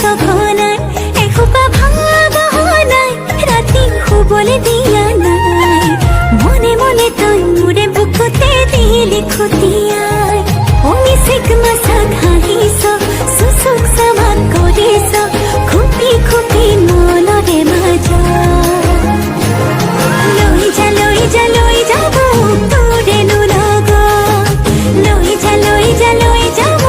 সখনাই এসোপা ভাঙা বহনাই ৰাতি শুবলৈ দিয়া নাই মনে মনে তই মোৰে বুকুতে দিলি খুটিয়াই অমিচিক মাছাক হাঁহিছ চুচুক চামাক কৰিছ খুপি খুপি মনৰে মাজত লৈ যা লৈ যা লৈ যাব তোৰেনো লগত লৈ যা লৈ যা লৈ যাব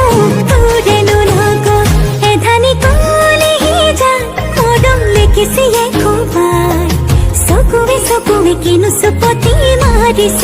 তোৰেনো লগত এধানি কলিহি যা মৰম লেকিছে খোপাই চকুৱে চকুৱে কিনো চুপতি মাৰিছ